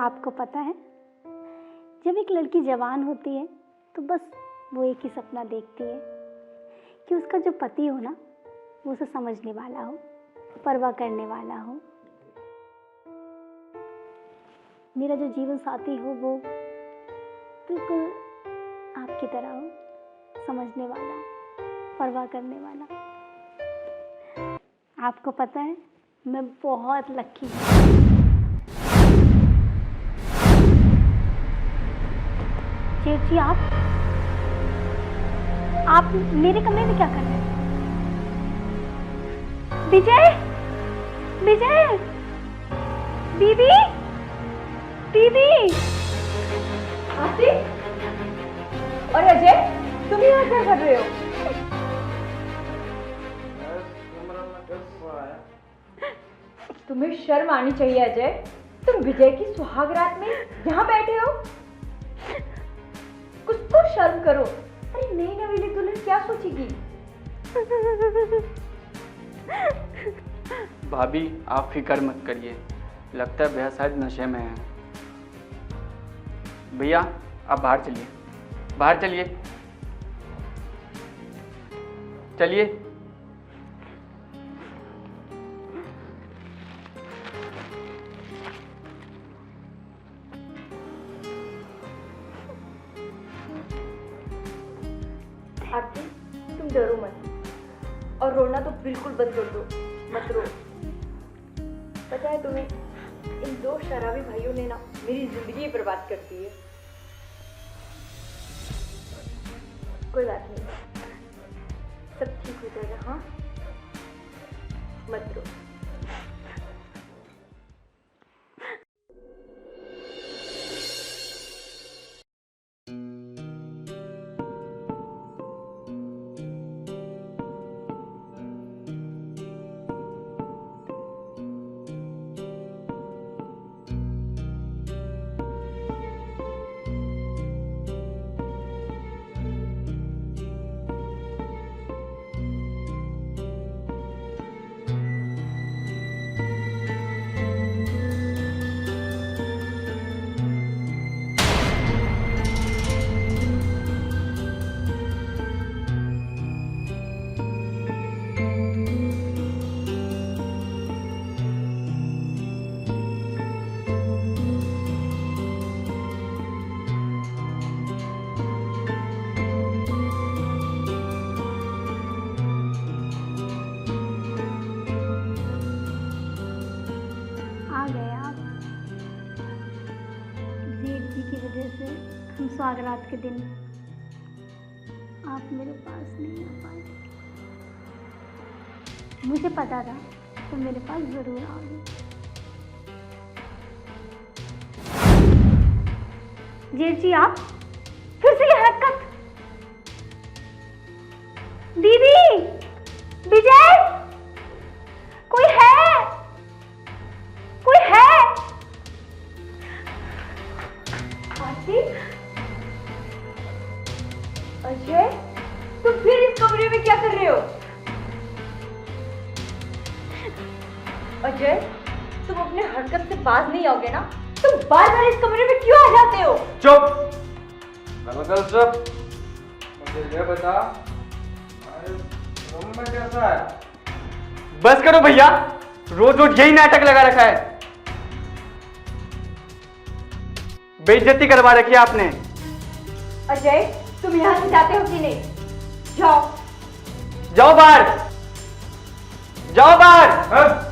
आपको पता है, जब एक लड़की जवान होती है तो बस वो एक ही सपना देखती है कि उसका जो पति हो ना, वो उसे समझने वाला हो, परवाह करने वाला हो। मेरा जो जीवन साथी हो वो बिल्कुल आपकी तरह हो, समझने वाला, परवाह करने वाला। आपको पता है, मैं बहुत लकी हूँ। जेठ जी, आप मेरे कमरे में क्या कर रहे हैं? विजय, विजय, दीदी, दीदी। आरती और अजय, तुम यहाँ क्या कर रहे हो? तुम्हें शर्म आनी चाहिए अजय, तुम विजय की सुहाग रात में यहाँ बैठे हो। कुछ तो शर्म करो। अरे नई नवेली दुल्हन क्या सोचेगी? भाभी, आप फिक्र मत करिए, लगता है भैया शायद नशे में है। भैया आप बाहर चलिए, बाहर चलिए, चलिए। आरती, तुम डरो मत और रोना तो बिल्कुल बंद कर दो, मत रो। पता है तुम्हें, इन दो शराबी भाइयों ने ना मेरी जिंदगी बर्बाद कर दी है। कोई बात नहीं, सब ठीक हो जाएगा। हाँ, मत रो। से हम स्वागरात के दिन आप मेरे पास नहीं आ पाए। मुझे पता था तो मेरे पास जरूर आओगे। जेठ जी, आप फिर से ये हरकत। दीदी, विजय, कोई है? कोई है? आरती, अजय, तुम फिर इस कमरे में क्या कर रहे हो? अजय, तुम अपने हरकत से बाज नहीं आओगे ना? तुम बार बार इस कमरे में क्यों आ जाते हो? चुप, चुप। मुझे ये बता, रूम में कैसा है? बस करो भैया, रोज रोज यही नाटक लगा रखा है। बेइज्जती करवा रखी है आपने। अजय, तुम यहाँ से जाते हो कि नहीं? जाओ, जाओ बाहर, जाओ बाहर।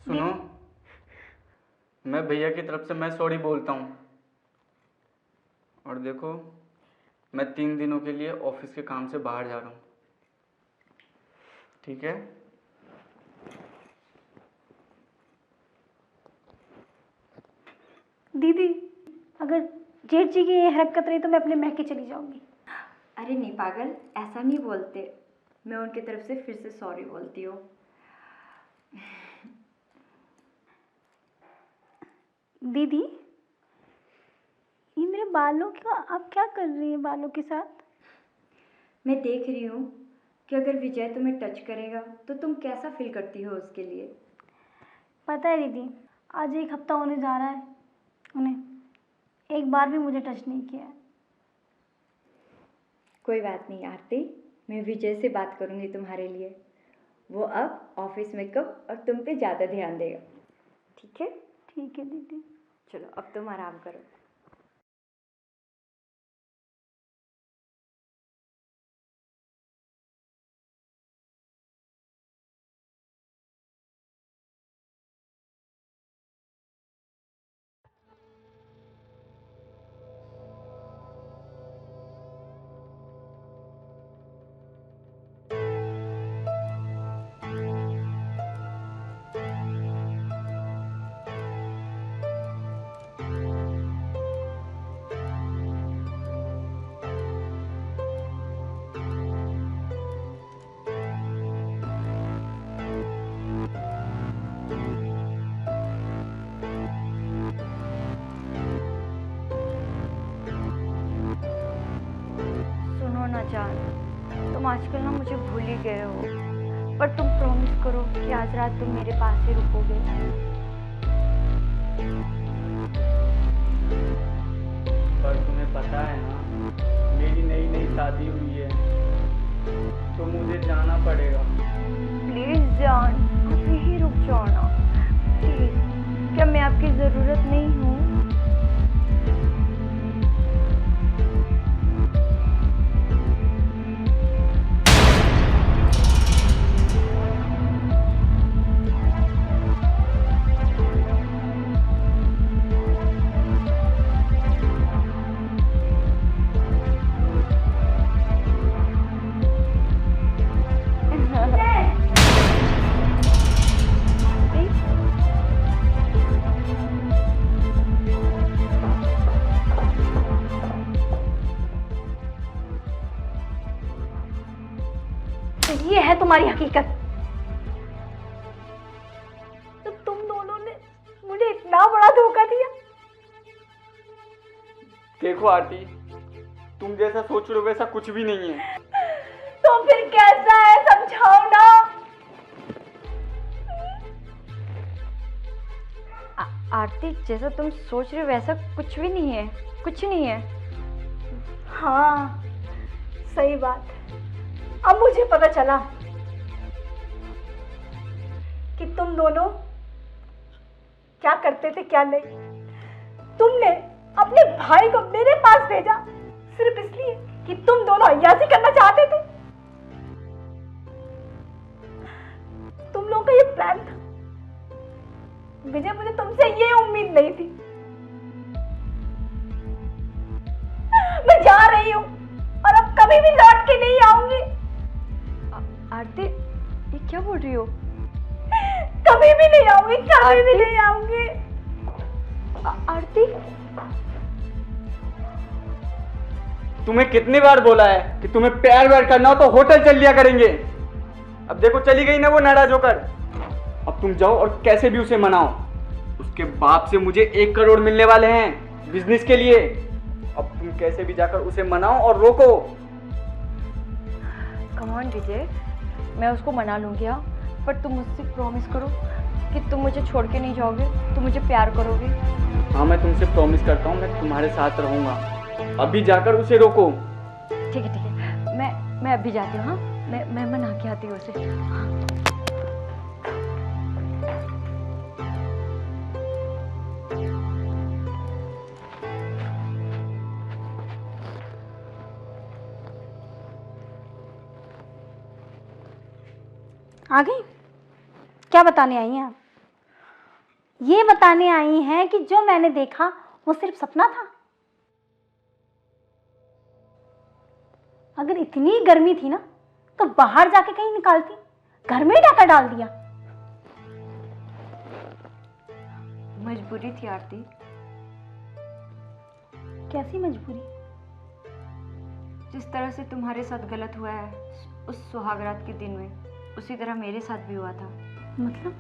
सुनो, मैं भैया की तरफ से मैं सॉरी बोलता हूँ। और देखो, मैं 3 दिनों के लिए ऑफिस के काम से बाहर जा रहा हूँ, ठीक है? दीदी, अगर जेठ जी की ये हरकत रही तो मैं अपने मैके चली जाऊंगी। अरे नहीं पागल, ऐसा नहीं बोलते। मैं उनकी तरफ से फिर से सॉरी बोलती हूँ। दीदी, ये मेरे बालों का आप क्या कर रही हैं बालों के साथ? मैं देख रही हूँ कि अगर विजय तुम्हें टच करेगा तो तुम कैसा फील करती हो उसके लिए। पता है दीदी, आज 1 हफ्ता होने जा रहा है उन्हें एक बार भी मुझे टच नहीं किया है। कोई बात नहीं आरती, मैं विजय से बात करूँगी तुम्हारे लिए। वो अब ऑफिस में कम और तुम पे ज़्यादा ध्यान देगा, ठीक है? ठीक है दीदी। चलो अब तुम आराम करो। सुनो ना जान, तुम आजकल ना मुझे भूल ही गए हो, पर तुम प्रॉमिस करो कि आज रात तुम मेरे पास ही रुकोगे। पर तुम्हें पता है ना, मेरी नई नई शादी हुई है, तो मुझे जाना पड़ेगा। प्लीज जान, आप यहीं रुक जाओ ना प्लीज। क्या मैं आपकी ज़रूरत नहीं हूँ? ये है तुम्हारी हकीकत। तो तुम दोनों ने मुझे इतना बड़ा धोखा दिया। देखो आरती, तुम जैसा सोच रहे हो वैसा कुछ भी नहीं है। तो फिर कैसा है, समझाओ ना। आरती, जैसा तुम सोच रहे हो वैसा कुछ भी नहीं है, कुछ नहीं है। हाँ, सही बात। अब मुझे पता चला कि तुम दोनों क्या करते थे क्या नहीं। तुमने अपने भाई को मेरे पास भेजा सिर्फ इसलिए कि तुम दोनों अय्यासी करना चाहते थे। तुम लोगों का ये प्लान था विजय, मुझे तुमसे ये उम्मीद नहीं थी। मैं जा रही हूँ और अब कभी भी लौट के नहीं आऊंगी। आरती, ये क्या बोल रही हो? कभी भी नहीं आऊंगी, कभी भी नहीं आऊंगी। आरती, तुम्हें कितनी बार बोला है कि तुम्हें प्यार व्यार करना हो तो होटल चल लिया करेंगे। अब देखो चली गई ना वो नाराज होकर। अब तुम जाओ और कैसे भी उसे मनाओ। उसके बाप से मुझे 1 करोड़ मिलने वाले हैं बिजनेस के लिए। अब तुम कैसे भी जाकर उसे मनाओ और रोको। कम ऑन विजय, मैं उसको मना लूंगी, हाँ, पर तुम मुझसे प्रॉमिस करो कि तुम मुझे छोड़ के नहीं जाओगे, तुम मुझे प्यार करोगे। हाँ, मैं तुमसे प्रॉमिस करता हूँ, मैं तुम्हारे साथ रहूंगा। अभी जाकर उसे रोको। ठीक है ठीक है, मैं अभी जाती हूँ। हाँ, मैं मना के आती हूँ उसे। हाँ। आ गई? क्या बताने आई हैं आप? ये बताने आई हैं कि जो मैंने देखा वो सिर्फ सपना था। अगर इतनी गर्मी थी ना तो बाहर जाके कहीं निकालती, घर में ही डाका डाल दिया। मजबूरी थी आरती। कैसी मजबूरी? जिस तरह से तुम्हारे साथ गलत हुआ है उस सुहागरात के दिन में, उसी तरह मेरे साथ भी हुआ था। मतलब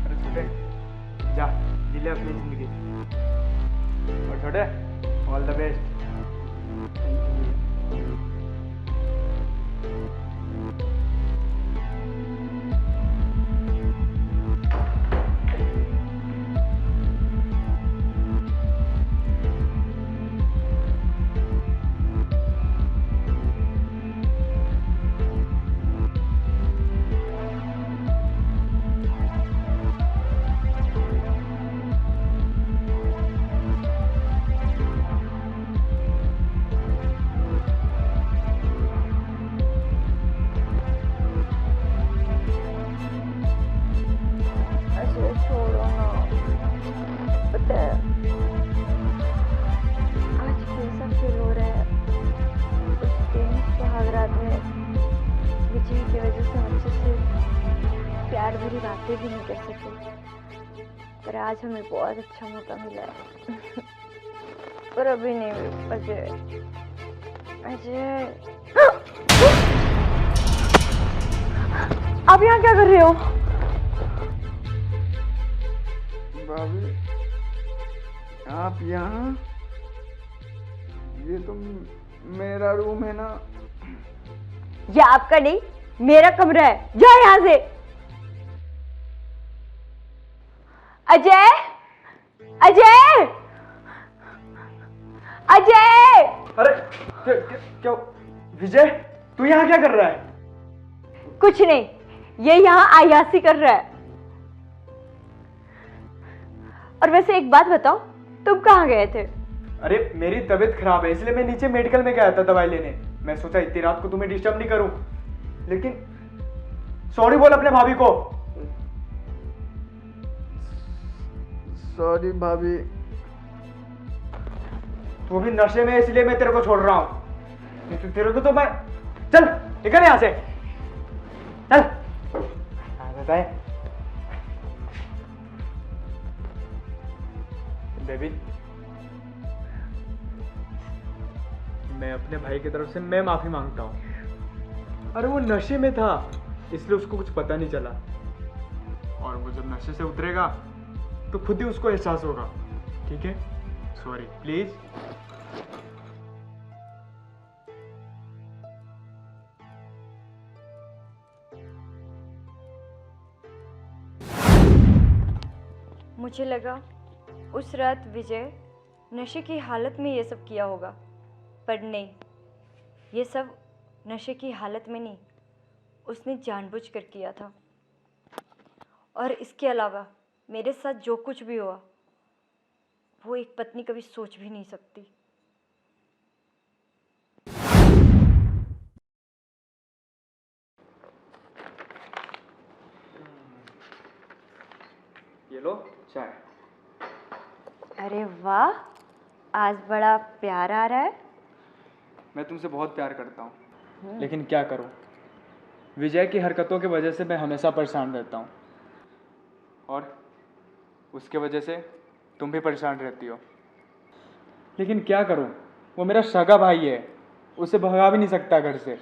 अरे छोटे, जा जी ले अपनी जिंदगी। और छोटे, ऑल द बेस्ट। अजय छोड़ो ना, पता है आज कैसा फील हो रहा है। उस दिन सुहागरात में विजय की वजह से हमसे सिर्फ प्यार भरी बातें भी नहीं कर सके, पर आज हमें बहुत अच्छा मौका मिला है। पर अभी नहीं अजय, अजय आप यहाँ क्या कर रहे हो? भाभी, आप यहाँ? ये तो मेरा रूम है ना। ये आपका नहीं, मेरा कमरा है, जाओ यहाँ से। अजय, अजय, अजय! अरे क्या विजय, तू यहाँ क्या कर रहा है? कुछ नहीं, ये यहाँ आयासी कर रहा है। और वैसे एक बात बताओ, तुम कहाँ गए थे? अरे मेरी तबीयत खराब है इसलिए मैं नीचे मेडिकल में गया था दवाई लेने। मैं सोचा इतनी रात को तुम्हें डिस्टर्ब नहीं करूं, लेकिन सॉरी बोल अपने भाभी को। सॉरी भाभी, तू भी नशे में इसलिए मैं तेरे को छोड़ रहा हूं। नहीं तो तेरे को तो मैं, चल निकल यहां से, चल। बताए बेबी, मैं अपने भाई की तरफ से मैं माफी मांगता हूँ। अरे वो नशे में था इसलिए उसको कुछ पता नहीं चला, और वो जब नशे से उतरेगा तो खुद ही उसको एहसास होगा। ठीक है, सॉरी प्लीज। मुझे लगा उस रात विजय नशे की हालत में ये सब किया होगा, पर नहीं, ये सब नशे की हालत में नहीं, उसने जानबूझकर किया था। और इसके अलावा मेरे साथ जो कुछ भी हुआ वो एक पत्नी कभी सोच भी नहीं सकती। ये लो चाय। अरे वाह, आज बड़ा प्यार आ रहा है। मैं तुमसे बहुत प्यार करता हूँ, लेकिन क्या करूँ, विजय की हरकतों की वजह से मैं हमेशा परेशान रहता हूँ, और उसके वजह से तुम भी परेशान रहती हो। लेकिन क्या करूँ, वो मेरा सगा भाई है, उसे भगा भी नहीं सकता घर से।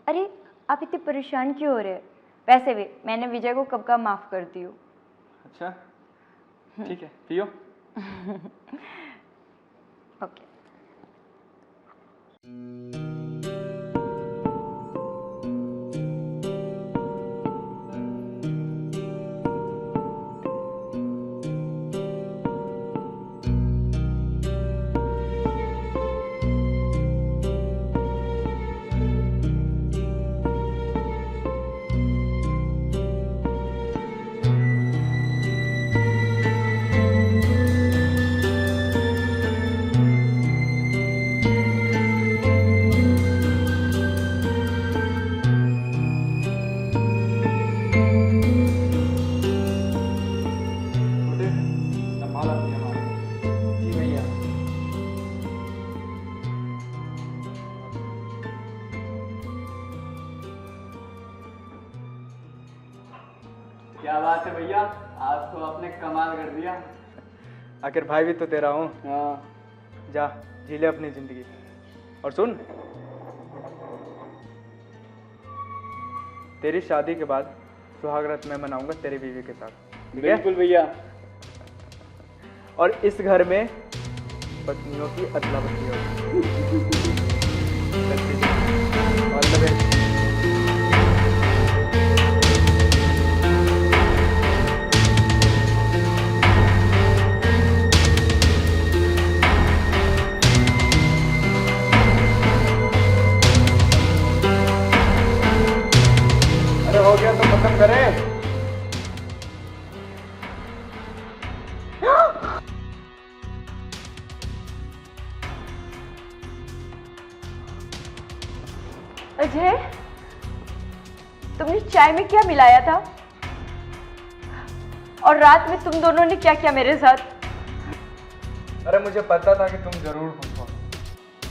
अरे आप इतने परेशान क्यों हो रहे हैं? वैसे भी मैंने विजय को कब का माफ कर दी हूँ। अच्छा ठीक है, पियो। ओके। क्या बात है भैया, आज तो आपने कमाल कर दिया। आखिर भाई भी तो तेरा हूँ। हाँ। जा जी ले अपनी जिंदगी। और सुन, तेरी शादी के बाद सुहागरात मैं मनाऊंगा तेरी बीवी के साथ, ठीक है? बिल्कुल भैया। और इस घर में पत्नियों की अदला बदली होगी। All the best. अरे हो गया तो खत्म करें। अजय, तुमने चाय में क्या मिलाया था? और रात में तुम दोनों ने क्या किया मेरे साथ? अरे मुझे पता था कि तुम जरूर पूछो,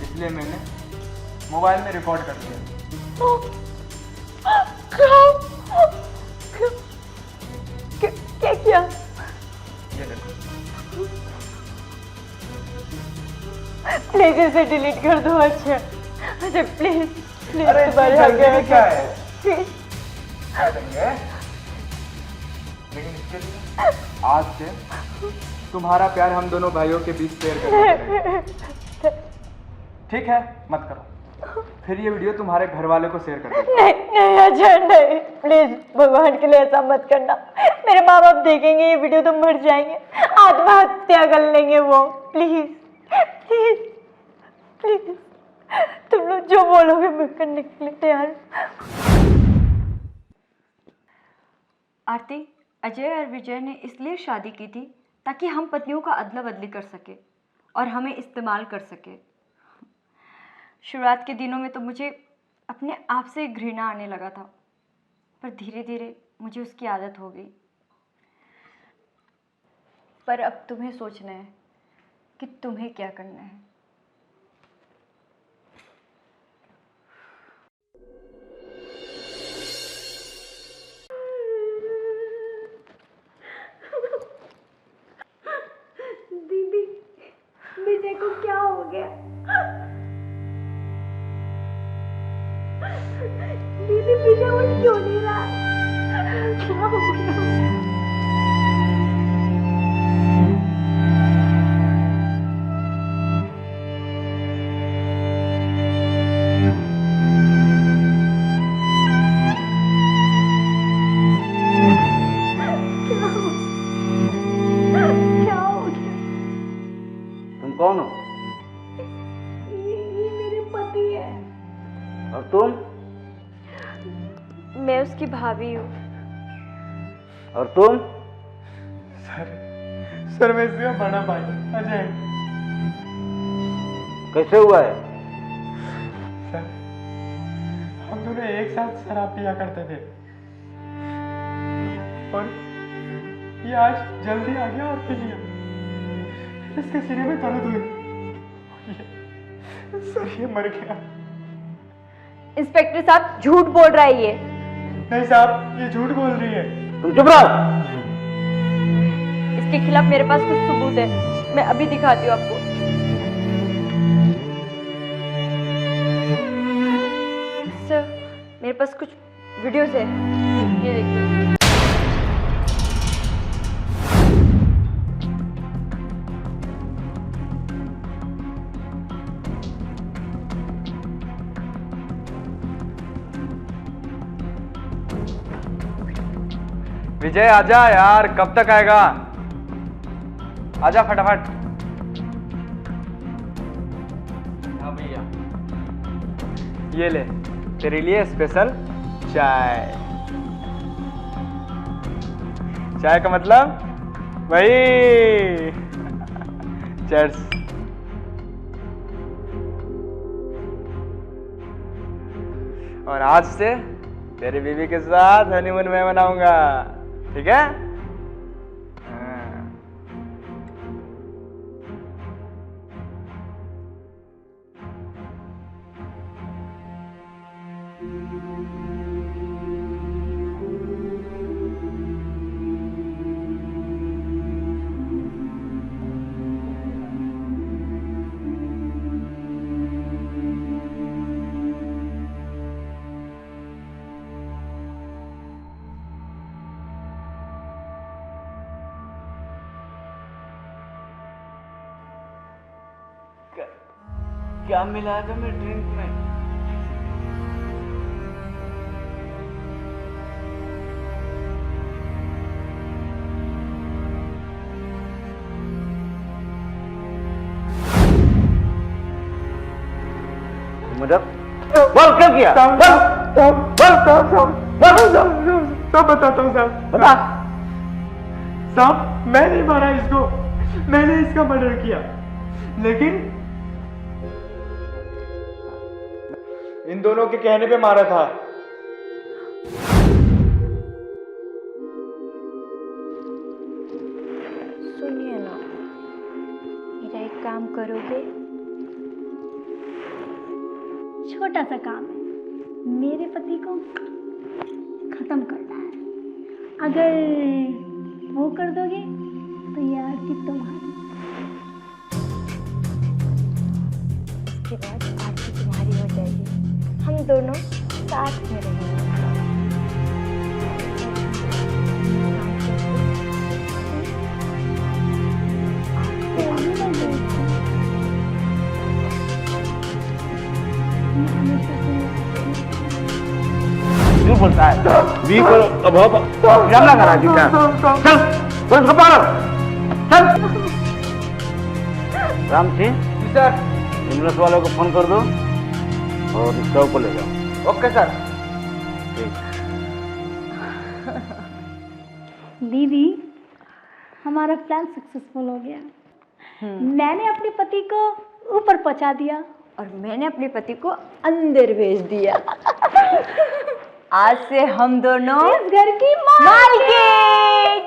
इसलिए मैंने मोबाइल में रिकॉर्ड कर दिया। क्या किया? ये देखो। प्लीज इसे डिलीट कर दो अजय। Ajay please please. अरे तुम्हारे इसमें जल्दी आगे क्या है? प्लीज। कर देंगे। लेकिन इसके लिए आज से तुम्हारा प्यार हम दोनों भाइयों के बीच शेयर करेंगे। ठीक है, मत करो। फिर ये वीडियो तुम्हारे घर वाले को शेयर कर दो। नहीं नहीं अजय नहीं, प्लीज भगवान के लिए ऐसा मत करना। मेरे माँ बाप देखेंगे ये वीडियो तो मर जाएंगे, आत्महत्या कर लेंगे वो। प्लीज प्लीज प्लीज, तुम लोग जो बोलोगे मैं करने के लिए तैयार हूँ। आरती, अजय और विजय ने इसलिए शादी की थी ताकि हम पत्नियों का अदला बदली कर सके और हमें इस्तेमाल कर सके। शुरुआत के दिनों में तो मुझे अपने आप से घृणा आने लगा था, पर धीरे धीरे मुझे उसकी आदत हो गई। पर अब तुम्हें सोचना है कि तुम्हें क्या करना है। दीदी, विजय को क्या हो गया? दीदी, विजय उठ क्यों नहीं रहा है? क्या हो गया? क्या हो गया? तुम कौन हो? ये मेरे पति है। और तुम? मैं उसकी भाभी हूँ। और तुम? सर मैं इसका बड़ा भाई अजय। कैसे हुआ है? सर हम दोनों एक साथ शराब पिया करते थे और ये आज जल्दी आ गया और पी लिया। इसके सीने में दर्द हुई। सर ये मर गया। इंस्पेक्टर साहब झूठ बोल रहा है ये। नहीं साहब, ये झूठ बोल रही है। तुम चुप रहो। इसके खिलाफ मेरे पास कुछ सबूत है, मैं अभी दिखाती हूँ आपको। सर मेरे पास कुछ वीडियोस है, ये देखिए। विजय आजा यार, कब तक आएगा? आजा फटाफट। हाँ भैया। ये ले तेरे लिए स्पेशल चाय। चाय का मतलब भाई चीयर्स। और आज से तेरी बीवी के साथ हनीमून मैं मनाऊंगा, ठीक है? हाँ। क्या मिला था मेरे ड्रिंक में? मतलब बोल क्या किया? सब बताता हूँ साहब। बता। साहब मैं नहीं मारा इसको, मैंने इसका मर्डर किया, लेकिन इन दोनों के कहने पे मारा था। सुनिए ना, मेरा एक काम करोगे? छोटा सा काम है, मेरे पति को खत्म करना है। अगर वो कर दोगे तो ये आरती तुम्हारी। इसके बाद आरती तुम्हारी हो जाएगी, हम दोनों साथ में रहेंगे। क्यों बोलता है? वी को अब ड्रामा करा दी क्या? चल, बस कपाल। चल। राम सिंह, जी सर। एम्बुलेंस वालों को फोन कर दो और इसका ऊपर ले जाओ। Okay sir. दीदी, हमारा प्लान सक्सेसफुल हो गया। मैंने अपने पति को ऊपर पहुंचा दिया और मैंने अपने पति को अंदर भेज दिया। आज से हम दोनों इस घर की मालकिन।